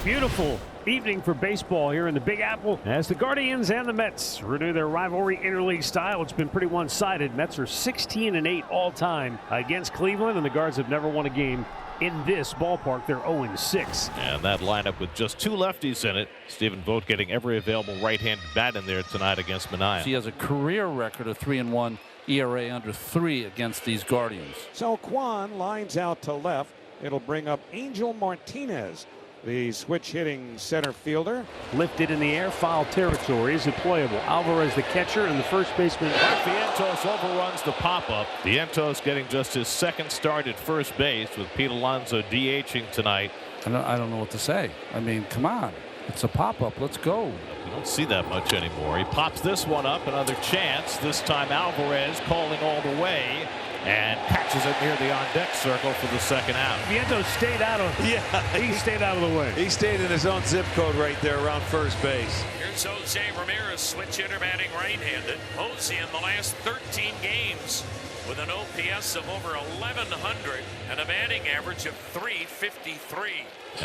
Beautiful evening for baseball here in the Big Apple as the Guardians and the Mets renew their rivalry interleague style. It's been pretty one-sided. Mets are 16-8 all time against Cleveland, and the Guards have never won a game in this ballpark. They're 0-6. And that lineup with just two lefties in it. Stephen Vogt getting every available right-handed bat in there tonight against Minaya. He has a career record of 3-1 ERA under 3 against these Guardians. So Kwan lines out to left. It'll bring up Angel Martinez, the switch hitting center fielder. Lifted in the air, foul territory. Is it playable? Alvarez, the catcher, and the first baseman. Vientos overruns the pop-up. Vientos getting just his second start at first base with Pete Alonso DHing tonight. I don't know what to say. I mean, come on. It's a pop-up. Let's go. We don't see that much anymore. He pops this one up, another chance. This time Alvarez calling all the way and catches it near the on-deck circle for the second out. Vientos stayed out of he stayed out of the way. He stayed in his own zip code right there around first base. Here's Jose Ramirez, switch hitter batting right-handed. Jose in the last 13 games with an OPS of over 1,100 and a batting average of .353.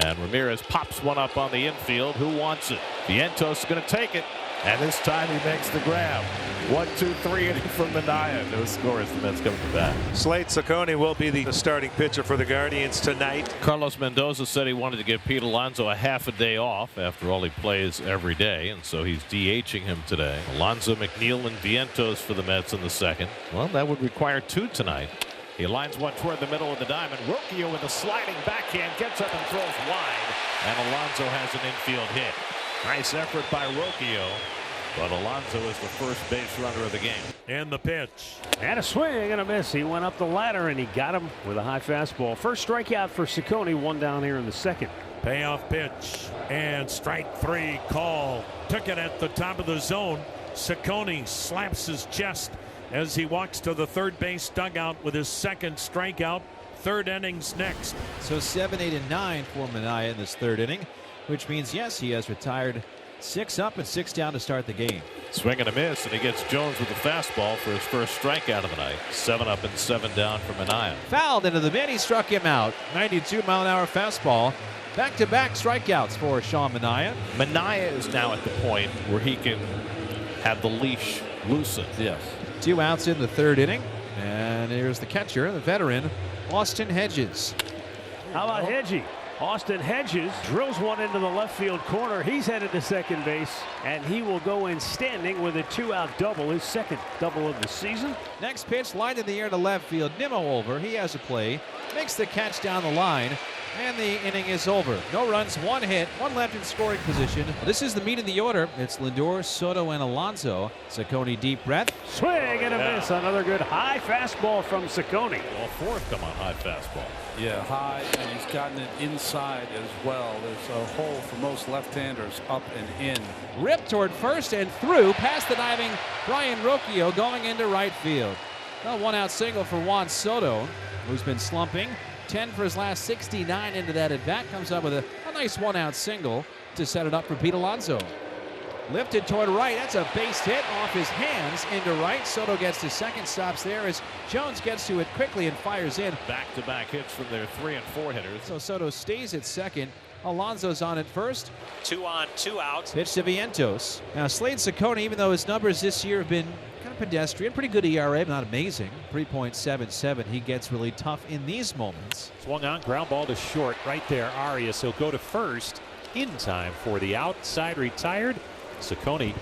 And Ramirez pops one up on the infield. Who wants it? Vientos is going to take it. And this time he makes the grab. 1-2-3 inning from Minaya. No score as the Mets come to bat. Slade Ciccone will be the starting pitcher for the Guardians tonight. Carlos Mendoza said he wanted to give Pete Alonso a half a day off. After all, he plays every day, and so he's DHing him today. Alonso, McNeil, and Vientos for the Mets in the second. Well, that would require 2 tonight. He lines one toward the middle of the diamond. Rocchio with a sliding backhand gets up and throws wide. And Alonso has an infield hit. Nice effort by Rocchio. But Alonso is the first base runner of the game. And the pitch. And a swing and a miss. He went up the ladder and he got him with a high fastball. First strikeout for Ciccone, one down here in the second. Payoff pitch. And strike 3 call. Took it at the top of the zone. Ciccone slaps his chest as he walks to the third base dugout with his second strikeout. Third innings next. So 7, 8, and 9 for Minaya in this third inning, which means, yes, he has retired 6 up and 6 down to start the game. Swing and a miss, and he gets Jones with the fastball for his first strikeout of the night. 7 up and 7 down for Minaya. Fouled into the mid. He struck him out. 92-mile-an-hour fastball. Back-to-back strikeouts for Sean Minaya. Minaya is now at the point where he can have the leash loosened. Yes. 2 outs in the third inning. And here's the catcher, the veteran, Austin Hedges. How about Hedgie? Austin Hedges drills one into the left field corner. He's headed to second base, and he will go in standing with a 2-out double, his second double of the season. Next pitch, line in the air to left field. Nimmo over. He has a play. Makes the catch down the line. And the inning is over. No runs, 1 hit, 1 left in scoring position. This is the meat of the order. It's Lindor, Soto, and Alonso. Ciccone, deep breath. Swing and a miss. Another good high fastball from Ciccone. All 4 have come on high fastball. Yeah, high, and he's gotten it inside as well. There's a hole for most left-handers, up and in. Ripped toward first and through, past the diving Brian Rocchio, going into right field. A 1-out single for Juan Soto, who's been slumping. 10 for his last 69 into that at bat. Comes up with a nice 1-out single to set it up for Pete Alonso. Lifted toward right. That's a base hit off his hands into right. Soto gets to second, stops there as Jones gets to it quickly and fires in. Back-to-back hits from their 3 and 4 hitters. So Soto stays at second. Alonso's on at first. 2 on, 2 out. Pitch to Vientos. Now Slade Ciccone, even though his numbers this year have been kind of pedestrian, pretty good ERA, but not amazing. 3.77. He gets really tough in these moments. Swung on, ground ball to short right there. Arius, he'll go to first in time for the outside retired. Ciccone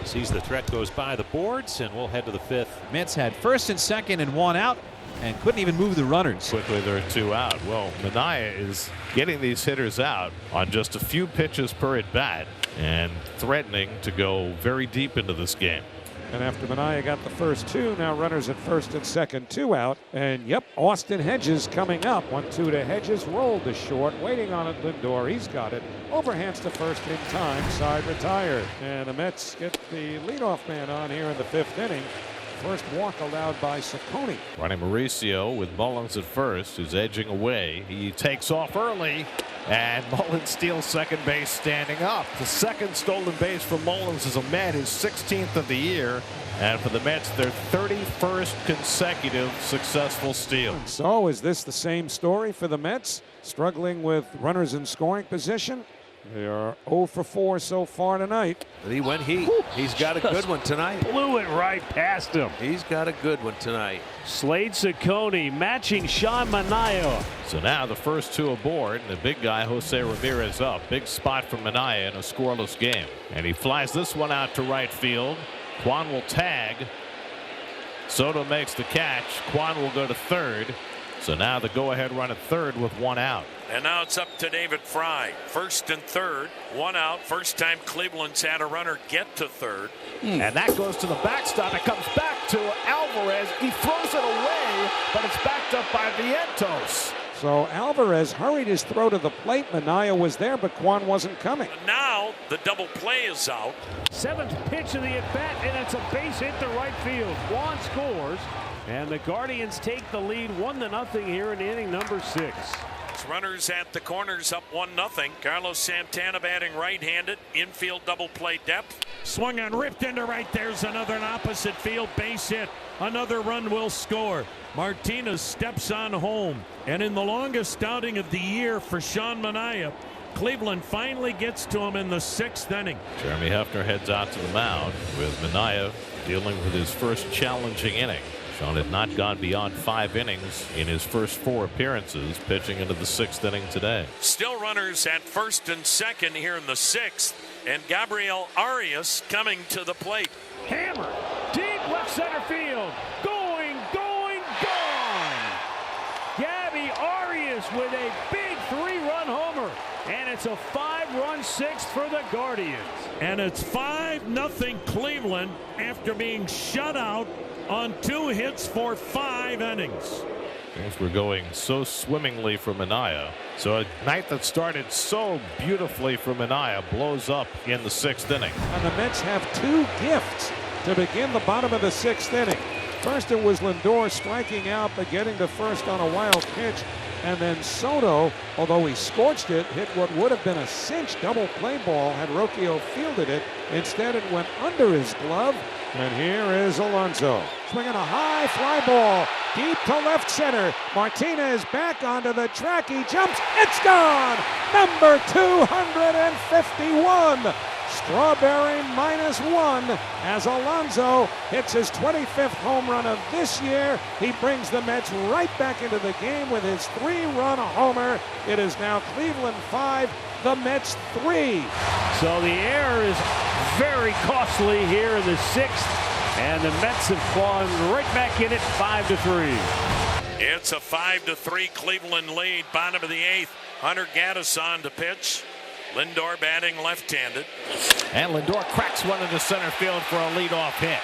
sees the threat goes by the boards, and we'll head to the 5th. Mets had first and second and 1 out and couldn't even move the runners. Quickly, there are 2 out. Well, Minaya is getting these hitters out on just a few pitches per at bat and threatening to go very deep into this game. And after Minaya got the first 2, now runners at first and second, 2 out. And yep, Austin Hedges coming up. 1-2 to Hedges, rolled to short, waiting on it. Lindor, he's got it. Overhands to first in time, side retired. And the Mets get the leadoff man on here in the 5th inning. First walk allowed by Ciccone. Ronnie Mauricio with Mullins at first, who's edging away. He takes off early, And Mullins steals second base standing up. The second stolen base for Mullins is a Met, his 16th of the year. And for the Mets, their 31st consecutive successful steal. So is this the same story for the Mets? Struggling with runners in scoring position? They are 0 for 4 so far tonight. But he went heat. He's got a good one tonight. Blew it right past him. He's got a good one tonight. Slade Ciccone matching Sean Manaea. So now the first two aboard, and the big guy Jose Ramirez up. Big spot for Manaea in a scoreless game. And he flies this one out to right field. Kwan will tag. Soto makes the catch. Kwan will go to third. So now the go-ahead run at third with one out. And now it's up to David Fry. First and third, one out. First time Cleveland's had a runner get to third. And that goes to the backstop. It comes back to Alvarez. He throws it away, but it's backed up by Vientos. So Alvarez hurried his throw to the plate. Manaea was there, but Kwan wasn't coming. And now the double play is out. Seventh pitch of the at-bat, and it's a base hit to right field. Juan scores, and the Guardians take the lead 1-0 here in inning number 6. Runners at the corners up 1-0. Carlos Santana batting right-handed. Infield double play depth. Swung on, ripped into right. There's another opposite field base hit. Another run will score. Martinez steps on home. And in the longest outing of the year for Sean Manaea, Cleveland finally gets to him in the 6th inning. Jeremy Hefner heads out to the mound with Manaea dealing with his first challenging inning. Sean had not gone beyond 5 innings in his first 4 appearances, pitching into the 6th inning today. Still runners at first and second here in the 6th. And Gabriel Arius coming to the plate. Hammer, deep left center field. Going, gone. Gabby Arius with a big 3-run homer. And it's a 5-run 6th for the Guardians. And it's 5-0 Cleveland after being shut out on 2 hits for 5 innings. Things were going so swimmingly for Manaea. So a night that started so beautifully for Manaea blows up in the 6th inning. And the Mets have 2 gifts to begin the bottom of the 6th inning. First it was Lindor striking out but getting to first on a wild pitch. And then Soto, although he scorched it, hit what would have been a cinch double play ball had Rocchio fielded it. Instead it went under his glove. And here is Alonso swinging a high fly ball deep to left center. Martinez back onto the track. He jumps. It's gone. Number 251. Strawberry -1 as Alonso hits his 25th home run of this year. He brings the Mets right back into the game with his 3-run homer. It is now Cleveland 5, the Mets 3. So the error is very costly here in the 6th, and the Mets have fallen right back in it 5-3. It's a 5-3 Cleveland lead. Bottom of the 8th. Hunter Gaddis on to pitch. Lindor batting left-handed. And Lindor cracks one into center field for a leadoff hit.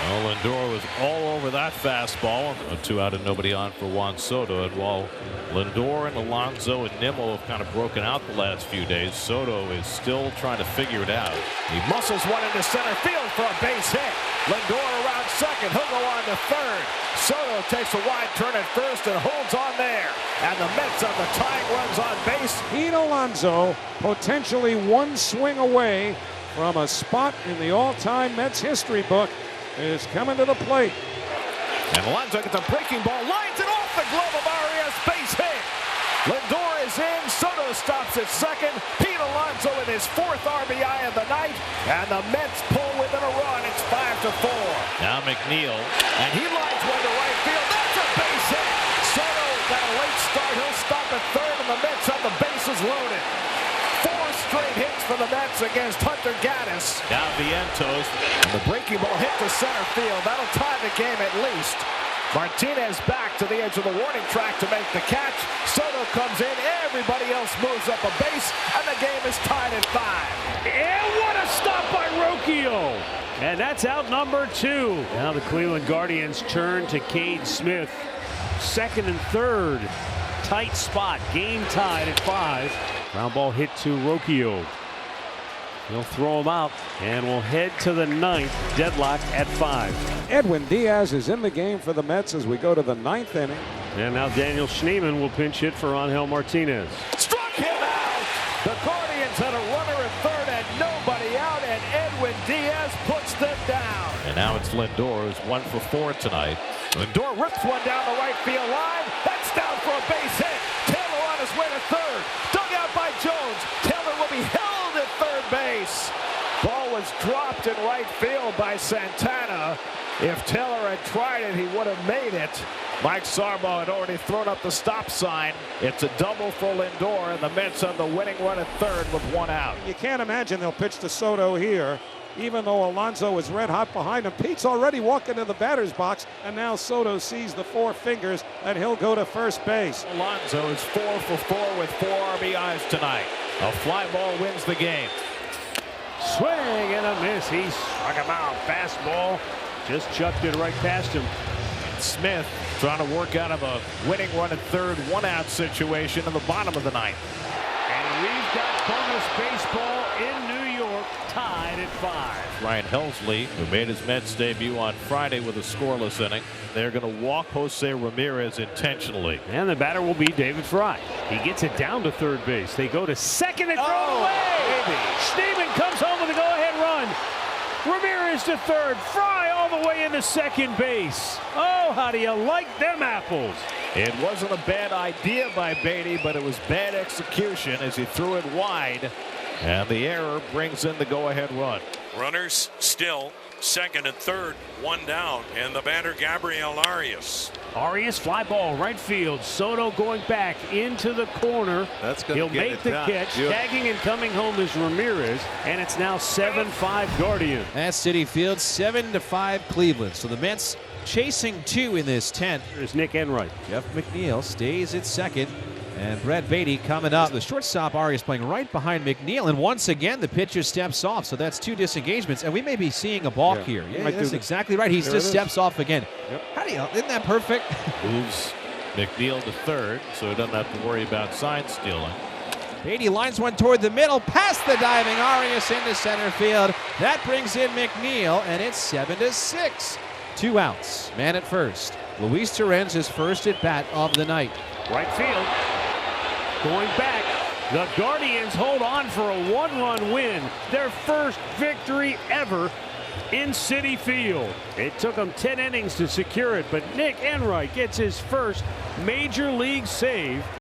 Well, Lindor was all over that fastball. A 2 out and nobody on for Juan Soto. And while Lindor and Alonso and Nimmo have kind of broken out the last few days, Soto is still trying to figure it out. He muscles one into center field for a base hit. Lindor around second. He'll go on to third. Soto takes a wide turn at first and holds on there. And the Mets have the tying runs on base. Pete Alonso potentially 1 swing away from a spot in the all-time Mets history book is coming to the plate. And Alonso gets a breaking ball, lines it off the glove of Arias, base hit. Lindor is in, Soto stops at second. Pete Alonso with his 4th RBI of the night, and the Mets pull within a run. It's 5-4. Now McNeil, and he lines one to right field. That's a base hit. Soto got a late start. He'll stop at third, and the Mets have the bases loaded. 4 straight hits for the Mets against Hunter Gaddis. Now Vientos, and the breaking ball hit to center field. That'll tie the game at least. Martinez back to the edge of the warning track to make the catch. Soto comes in. Everybody else moves up a base, and the game is tied at 5. And what a stop by Rocchio. And that's out number 2. Now the Cleveland Guardians turn to Cade Smith. 2nd and 3rd. Tight spot. Game tied at 5. Ground ball hit to Rocchio. He'll throw him out, and we'll head to the 9th. Deadlock at 5. Edwin Diaz is in the game for the Mets as we go to the 9th inning. And now Daniel Schneemann will pinch hit for Angel Martinez. Struck him out. Alex Lindor, who's 1 for 4 tonight. Lindor rips one down the right field line. That's down for a base hit. Taylor on his way to third. Dug out by Jones. Taylor will be held at third base. Ball was dropped in right field by Santana. If Taylor had tried it, he would have made it. Mike Sarbo had already thrown up the stop sign. It's a double for Lindor, and the Mets have the winning run at third with 1 out. You can't imagine they'll pitch to Soto here, even though Alonso is red hot behind him. Pete's already walking to the batter's box, and now Soto sees the 4 fingers, and he'll go to first base. Alonso is 4 for 4 with 4 RBIs tonight. A fly ball wins the game. Swing and a miss. He struck him out. Fastball. Just chucked it right past him. Smith trying to work out of a winning run at third, 1-out situation in the bottom of the 9th. And we've got bonus baseball in New York, tied at 5. Ryan Helsley, who made his Mets debut on Friday with a scoreless inning. They're going to walk Jose Ramirez intentionally. And the batter will be David Fry. He gets it down to third base. They go to second and throw it away. Schneemann comes home with a go-ahead run. Ramirez to third. Fry all the way into second base. Oh, how do you like them apples? It wasn't a bad idea by Beatty, but it was bad execution as he threw it wide. And the error brings in the go-ahead run. Runners still second and third, 1 down, and the batter Gabriel Arius. Arius fly ball right field. Soto going back into the corner. That's going He'll to get make it the done. catch. Tagging and coming home is Ramirez, and it's now 7-5 Guardians. At Citi Field, 7-5 Cleveland. So the Mets chasing 2 in this 10th. There's Nick Enright. Jeff McNeil stays at second. And Brett Beatty coming up. The shortstop Arias playing right behind McNeil. And once again, the pitcher steps off. So that's 2 disengagements. And we may be seeing a balk here. Yeah, that's exactly right. He just steps off again. Yep. How do you, isn't that perfect? Moves McNeil to third, so he doesn't have to worry about sign stealing. Beatty lines one toward the middle, past the diving Arias into center field. That brings in McNeil, and it's 7-6. 2 outs. Man at first. Luis Torrens his first at bat of the night. Right field. Going back. The Guardians hold on for a 1-run win. Their first victory ever in Citi Field. It took them 10 innings to secure it, but Nick Enright gets his first major league save.